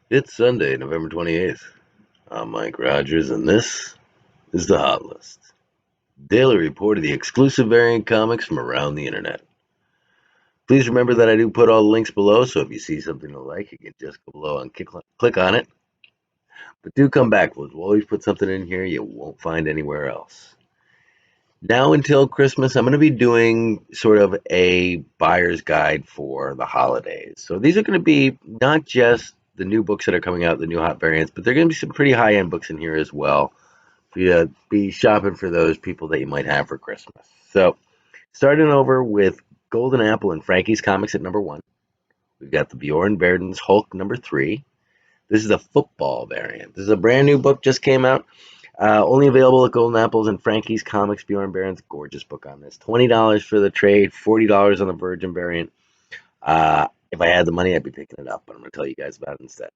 It's Sunday, November 28th. I'm Mike Rogers, and this is the Hot List. Daily report of the exclusive variant comics from around the internet. Please remember that I do put all the links below, so if you see something you like, you can just go below and click on it. But do come back, we'll always put something in here you won't find anywhere else. Now until Christmas, I'm going to be doing sort of a buyer's guide for the holidays. So these are going to be not just the new books that are coming out, the new hot variants, but they're going to be some pretty high-end books in here as well for you to be shopping for those people that you might have for Christmas. So starting over with Golden Apple and Frankie's Comics at number 1. We've got the Bjorn Berden's Hulk number 3. This is a football variant. This is a brand new book, just came out. Only available at Golden Apples and Frankie's Comics. Bjorn Barron's gorgeous book on this. $20 for the trade, $40 on the Virgin variant. If I had the money, I'd be picking it up, but I'm going to tell you guys about it instead.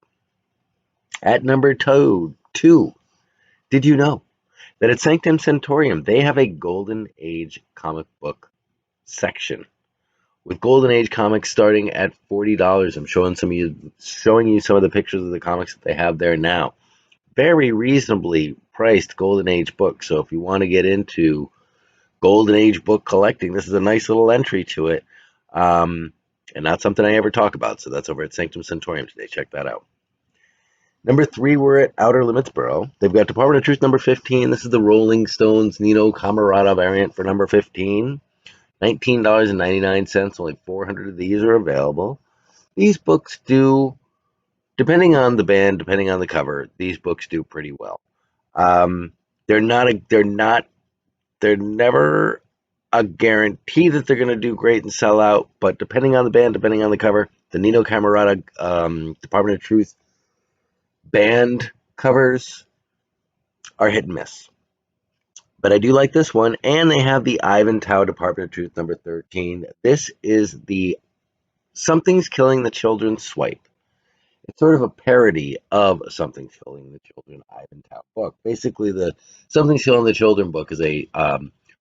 At number 2, did you know that at Sanctum Sanctorum they have a Golden Age comic book section? With Golden Age comics starting at $40, I'm showing you some of the pictures of the comics that they have there now. Very reasonably priced Golden Age book. So if you want to get into Golden Age book collecting, this is a nice little entry to it. And not something I ever talk about. So that's over at Sanctum Sanctorum today. Check that out. Number 3, we're at Outer Limits Borough. They've got Department of Truth number 15. This is the Rolling Stones Nino Camarada variant for number 15. $19.99. Only 400 of these are available. These books do, depending on the band, depending on the cover, these books do pretty well. They're never a guarantee that they're going to do great and sell out, but depending on the band, depending on the cover, the Nino Camarada Department of Truth band covers are hit and miss. But I do like this one, and they have the Ivan Tao Department of Truth number 13. This is the Something's Killing the Children swipe. It's sort of a parody of Something's Killing the Children Ivan Tao book. Basically, the Something's Killing the Children book is a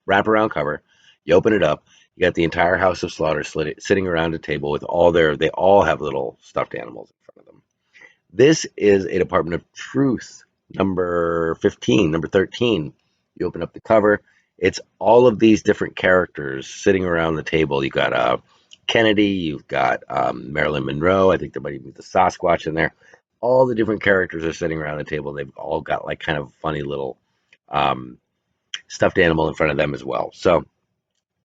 wraparound cover. You open it up, you got the entire House of Slaughter sitting around a table with they all have little stuffed animals in front of them. This is a Department of Truth number 15, number 13. You open up the cover, it's all of these different characters sitting around the table. You got Kennedy, you've got Marilyn Monroe. I think there might even be the Sasquatch in there. All the different characters are sitting around the table. They've all got like kind of funny little stuffed animal in front of them as well. So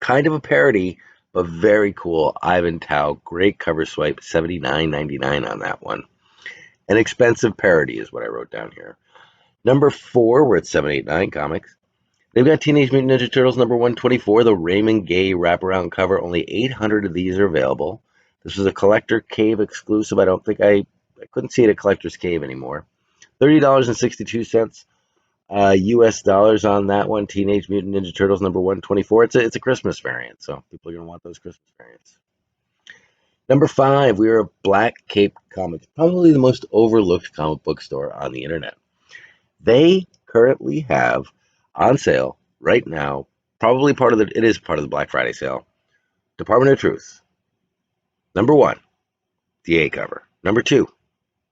kind of a parody, but very cool. Ivan Tao, great cover swipe, $79.99 on that one. An expensive parody is what I wrote down here. Number 4, we're at 789 Comics. They've got Teenage Mutant Ninja Turtles number 124, the Raymond Gay wraparound cover. Only 800 of these are available. This is a Collector Cave exclusive. I couldn't see it at Collector's Cave anymore. $30.62 US dollars on that one. Teenage Mutant Ninja Turtles number 124. It's a Christmas variant, so people are going to want those Christmas variants. Number 5, we are at Black Cape Comics, probably the most overlooked comic book store on the internet. They currently have on sale right now, it is part of the Black Friday sale, Department of Truth. Number 1, the A cover. Number 2,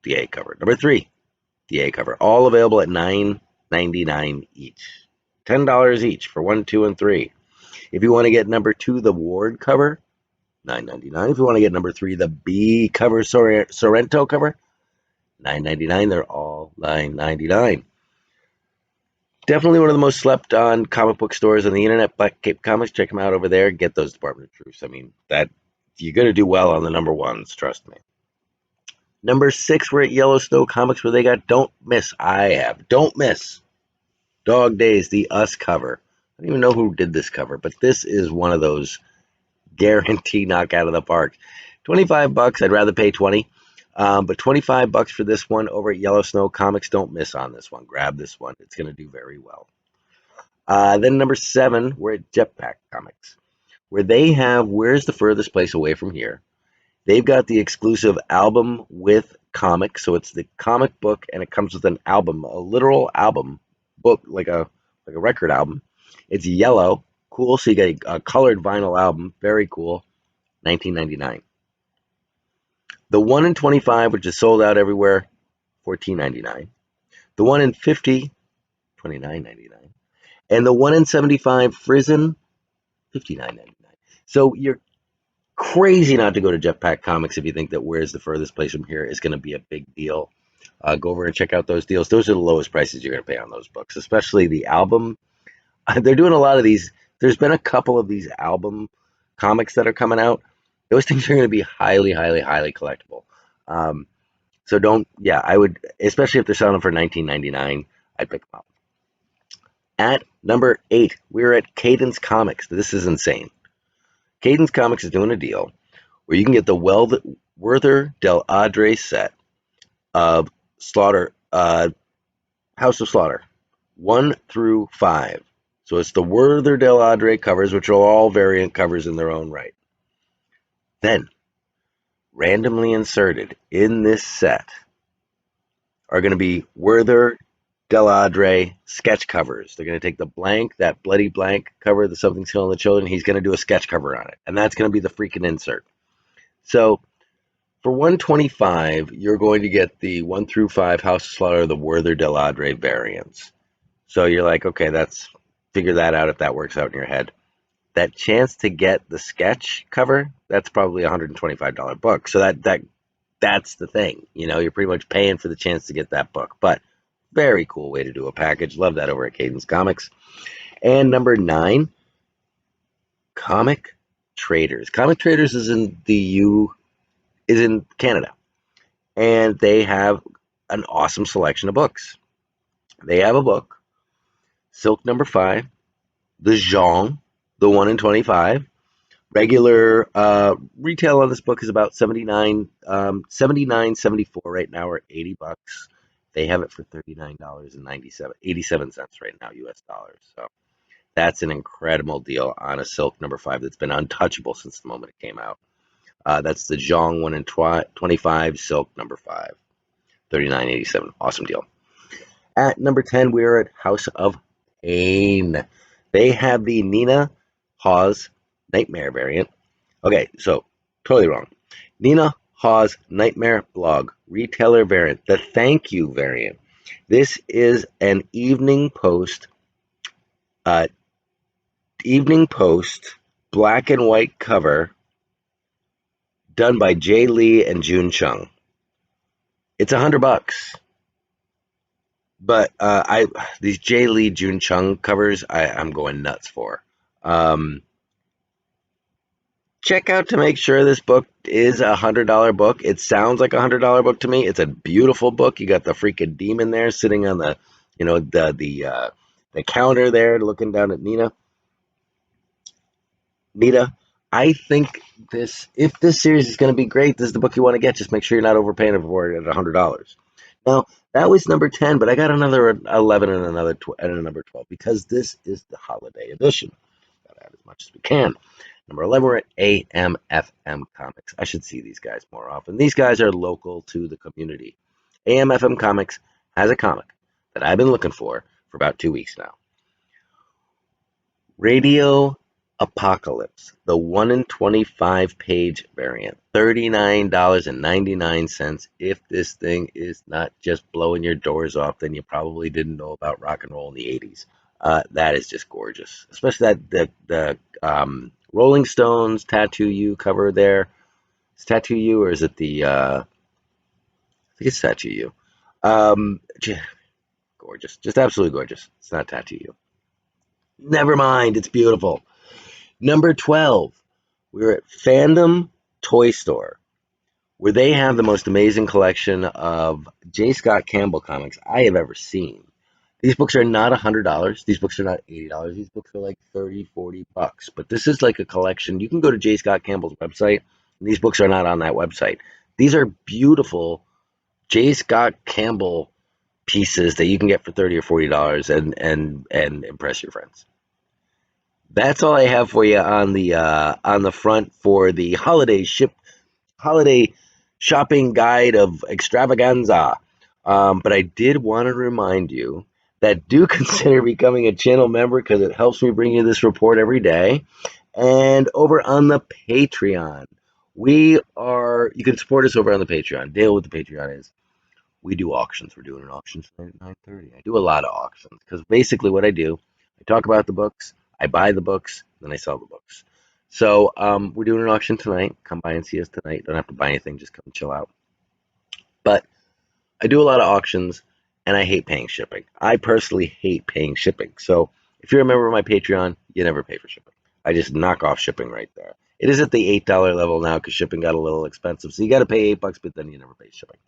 the A cover. Number 3, the A cover. All available at $9.99 each. $10 each for 1, 2, and 3. If you want to get number 2, the Ward cover, $9.99. If you want to get number 3, the B cover, Sorrento cover, $9.99. They're all $9.99. Definitely one of the most slept on comic book stores on the internet, Black Cape Comics. Check them out over there. Get those Department of Truths. I mean, that you're going to do well on the number 1s, trust me. Number 6, we're at Yellowstone Comics, where they got Don't Miss. Don't Miss. Dog Days, the Us cover. I don't even know who did this cover, but this is one of those guarantee knock out of the park. $25. I'd rather pay 20. But $25 for this one over at Yellowstone Comics. Don't miss on this one. Grab this one. It's going to do very well. Then number 7, we're at Jetpack Comics, where they have Where's the Furthest Place Away from Here. They've got the exclusive album with comic. So it's the comic book, and it comes with an album, a literal album book, like a record album. It's yellow. Cool. So you get a colored vinyl album. Very cool. $19.99. The 1 in 25, which is sold out everywhere, $14.99. The one in 50, $29.99. And the one in 75 Frozen, $59.99. So you're crazy not to go to Jetpack Comics if you think that Where's the Furthest Place from Here is going to be a big deal. Go over and check out those deals. Those are the lowest prices you're going to pay on those books, especially the album. They're doing a lot of these. There's been a couple of these album comics that are coming out. Those things are going to be highly, highly, highly collectible. So don't, yeah, I would, especially if they're selling them for $19.99, I'd pick them up. At number 8, we're at Cadence Comics. This is insane. Cadence Comics is doing a deal where you can get the Werther Del Adre set of Slaughter, House of Slaughter, 1 through 5. So it's the Werther Del Adre covers, which are all variant covers in their own right. Then, randomly inserted in this set are going to be Werther Del Adre sketch covers. They're going to take the blank, that bloody blank cover, the Something's Killing the Children. He's going to do a sketch cover on it, and that's going to be the freaking insert. So for $125, you're going to get the 1 through 5 House of Slaughter, the Werther Del Adre variants. So you're like, okay, figure that out if that works out in your head. That chance to get the sketch cover, that's probably a $125 book. So that's the thing. You're pretty much paying for the chance to get that book. But very cool way to do a package. Love that over at Cadence Comics. And number 9, Comic Traders. Comic Traders is in Canada, and they have an awesome selection of books. They have a book, Silk number 5, the Zhang, the 1 in 25. Regular retail on this book is about $79.74 right now, or $80. They have it for $39.87 right now, US dollars. So that's an incredible deal on a Silk number 5 that's been untouchable since the moment it came out. That's the Zhang 1 in 25, Silk number 5, $39.87. Awesome deal. At number 10, we're at House of Pain. They have the Nina Hawes Nightmare variant. Okay, so totally wrong. Nina Hawes Nightmare Blog Retailer variant, the Thank You variant. This is an Evening Post black and white cover done by Jay Lee and June Chung. It's $100. But these Jay Lee, June Chung covers, I'm going nuts for. Check out to make sure this book is a $100 book. It sounds like a $100 book to me. It's a beautiful book. You got the freaking demon there sitting on the, the counter there, looking down at Nita. I think if this series is going to be great, this is the book you want to get. Just make sure you're not overpaying for it at $100. Now, that was number 10, but I got another 11 and another and a number 12 because this is the holiday edition. Got to add as much as we can. Number 11, we're at AMFM Comics. I should see these guys more often. These guys are local to the community. AMFM Comics has a comic that I've been looking for about 2 weeks now. Radio Apocalypse, the 1 in 25 page variant, $39.99. If this thing is not just blowing your doors off, then you probably didn't know about rock and roll in the 80s. That is just gorgeous, especially the Rolling Stones Tattoo You cover there. Is Tattoo You, or is it the I think it's Tattoo You. Gorgeous, just absolutely gorgeous. It's not Tattoo You. Never mind, it's beautiful. Number 12, we're at Fandom Toy Store, where they have the most amazing collection of J. Scott Campbell comics I have ever seen. These books are not $100. These books are not $80. These books are like $30, $40. But this is like a collection. You can go to J. Scott Campbell's website, and these books are not on that website. These are beautiful J. Scott Campbell pieces that you can get for $30 or $40 and impress your friends. That's all I have for you on the front for the holiday shopping guide of Extravaganza. But I did want to remind you that do consider becoming a channel member because it helps me bring you this report every day. And over on the Patreon, you can support us over on the Patreon. Deal with the Patreon is we do auctions. We're doing an auction tonight at 9:30. I do a lot of auctions because basically what I do, I talk about the books, I buy the books, then I sell the books. So we're doing an auction tonight. Come by and see us tonight. Don't have to buy anything. Just come chill out. But I do a lot of auctions, and I hate paying shipping. I personally hate paying shipping. So if you're a member of my Patreon, you never pay for shipping. I just knock off shipping right there. It is at the $8 level now because shipping got a little expensive. So you got to pay $8, but then you never pay shipping.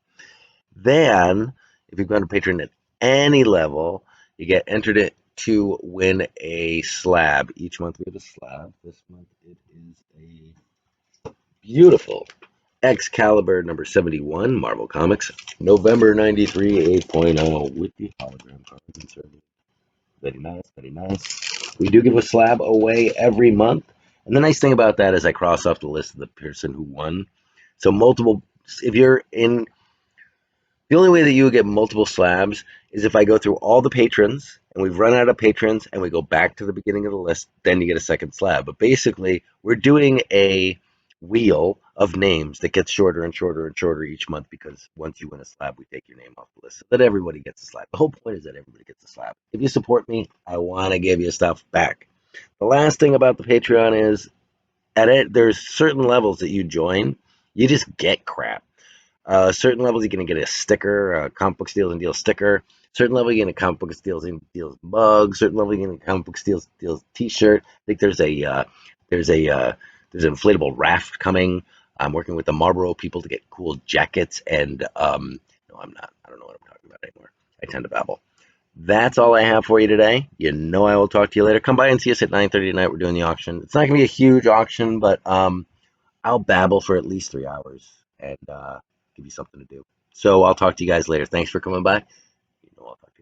Then, if you go to Patreon at any level, you get entered it to win a slab. Each month we have a slab. This month it is a beautiful Excalibur number 71, Marvel Comics, November 93 8.0 with the hologram cards inserted. Very nice, very nice. We do give a slab away every month. And the nice thing about that is I cross off the list of the person who won. So multiple, if you're in the only way that you would get multiple slabs is if I go through all the patrons and we've run out of patrons and we go back to the beginning of the list, then you get a second slab. But basically, we're doing a wheel of names that gets shorter and shorter and shorter each month because once you win a slab, we take your name off the list so that everybody gets a slab. The whole point is that everybody gets a slab. If you support me, I want to give you stuff back. The last thing about the Patreon is at it, there's certain levels that you join, you just get crap. Certain levels, you're going to get a sticker, a comic book steals and deals sticker. Certain level, you're going to comic book steals and deals mug. Certain level, you're going to comic book steals T-shirt. I think there's a there's an inflatable raft coming. I'm working with the Marlboro people to get cool jackets, and no, I'm not. I don't know what I'm talking about anymore. I tend to babble. That's all I have for you today. You know I will talk to you later. Come by and see us at 9:30 tonight. We're doing the auction. It's not going to be a huge auction, but I'll babble for at least 3 hours and give you something to do. So I'll talk to you guys later. Thanks for coming by. You know I'll talk to you.